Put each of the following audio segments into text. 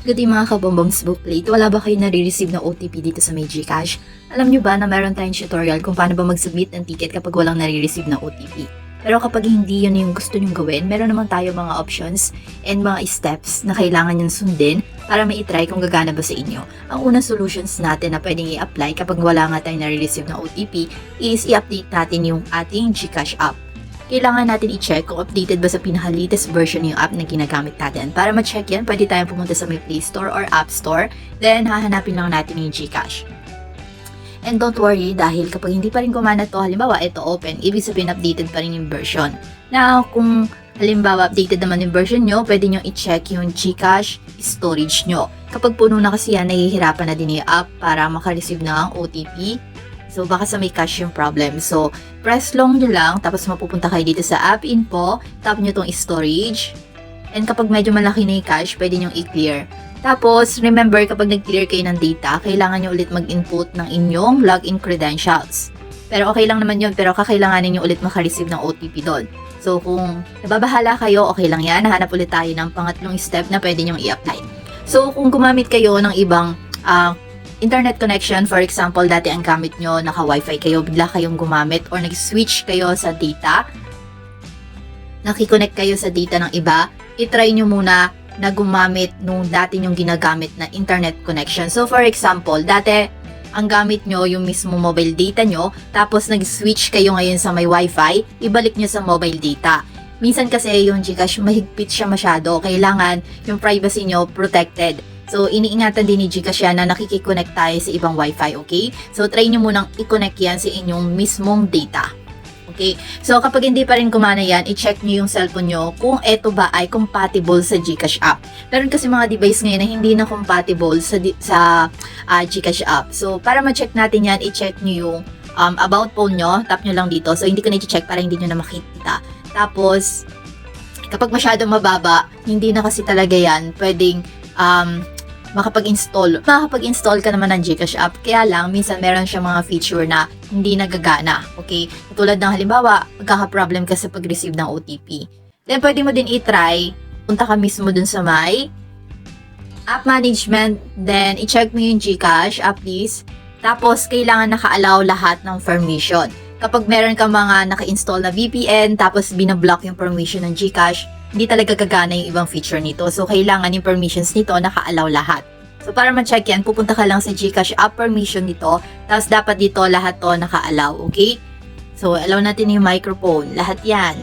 Good day mga kabomboms bookplate. Wala ba kayo nare-receive na OTP dito sa may GCash? Alam nyo ba na meron tayong tutorial kung paano ba mag-submit ng ticket kapag walang nare-receive na OTP? Pero kapag hindi yun yung gusto nyong gawin, meron naman tayo mga options and mga steps na kailangan nyong sundin para mai-try kung gagana ba sa inyo. Ang unang solutions natin na pwedeng i-apply kapag wala nga tayong nare-receive na OTP is i-update natin yung ating GCash app. Kailangan natin i-check kung updated ba sa pinaka-latest version yung app na ginagamit natin. Para ma-check yan, pwede tayong pumunta sa may Play Store or App Store. Then, hahanapin lang natin yung GCash. And don't worry, dahil kapag hindi pa rin gumana to, halimbawa, ito open, ibig sabihin updated pa rin yung version. Now, kung halimbawa, updated naman yung version nyo, pwede nyo i-check yung GCash storage nyo. Kapag puno na kasi yan, nahihirapan na din yung app para makareceive na ang OTP. So, baka sa may cache yung problem. So, press long nyo lang, tapos mapupunta kayo dito sa app info, tap nyo tong storage. And kapag medyo malaki na yung cache, pwede nyo i-clear. Tapos, remember, kapag nag-clear kayo ng data, kailangan nyo ulit mag-input ng inyong login credentials. Pero okay lang naman yun, pero kakailanganin nyo ulit makareceive ng OTP doon. So, kung nababahala kayo, okay lang yan. Nahanap ulit tayo ng pangatlong step na pwede nyo i-apply. So, kung gumamit kayo ng ibang internet connection, for example, dati ang gamit nyo, naka-wifi kayo, bigla kayong gumamit or nag-switch kayo sa data, nakikonnect kayo sa data ng iba, itry nyo muna na gumamit nung dati nyong ginagamit na internet connection. So, for example, dati ang gamit nyo yung mismo mobile data nyo, tapos nag-switch kayo ngayon sa may wifi, ibalik nyo sa mobile data. Minsan kasi yung GCash, mahigpit siya masyado, kailangan yung privacy nyo protected. So, iniingatan din ni GCash yan na nakikiconnect tayo sa ibang wifi, okay? So, try nyo munang i-connect yan sa inyong mismong data. Okay? So, kapag hindi pa rin kumana yan, i-check nyo yung cellphone nyo kung eto ba ay compatible sa GCash app. Meron kasi mga device ngayon na hindi na compatible sa GCash app. So, para ma-check natin yan, i-check nyo yung about phone nyo. Tap nyo lang dito. So, hindi ko na i-check para hindi nyo na makikita. Tapos, kapag masyadong mababa, hindi na kasi talaga yan pwedeng makapag-install ka naman ng GCash app, kaya lang minsan meron siya mga feature na hindi nagagana, okay? Tulad ng halimbawa, magkaka-problem ka sa pag-receive ng OTP. Then pwede mo din i-try, punta ka mismo dun sa may app management, then i-check mo yung GCash app list, tapos kailangan naka-allow lahat ng permission. Kapag meron ka mga naka-install na VPN, tapos binablock yung permission ng GCash, hindi talaga gagana yung ibang feature nito. So, kailangan yung permissions nito naka-allow lahat. So, para ma-check yan, pupunta ka lang sa GCash app permission nito. Tapos, dapat dito lahat to naka-allow. Okay? So, allow natin yung microphone. Lahat yan.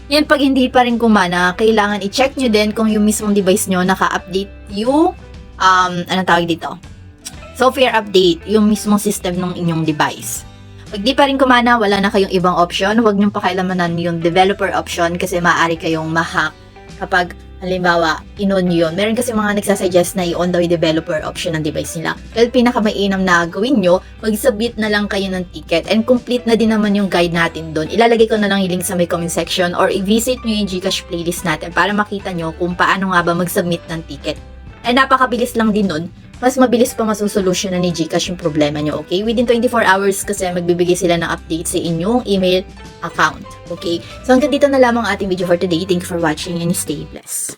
Yan, pag hindi pa rin kumana, kailangan i-check nyo din kung yung mismong device nyo naka-update yung, anong tawag dito? Software update, yung mismong system ng inyong device. Pag di pa rin kumana, wala na kayong ibang option. Huwag niyong pakialamanan yung developer option kasi maaari kayong ma-hack kapag halimbawa, in-on yun. Meron kasi mga nagsasuggest na i-on daw yung developer option ng device nila. Well, pinakamainam na gawin nyo, mag-submit na lang kayo ng ticket and complete na din naman yung guide natin doon. Ilalagay ko na lang yung link sa may comment section or i-visit nyo yung GCash playlist natin para makita nyo kung paano nga ba mag-submit ng ticket. And napakabilis lang din nun. Mas mabilis pa masusolusyonan ni GCash yung problema nyo, okay? Within 24 hours kasi magbibigay sila ng update sa inyong email account, okay? So hanggang dito na lamang ating video for today. Thank you for watching and stay blessed.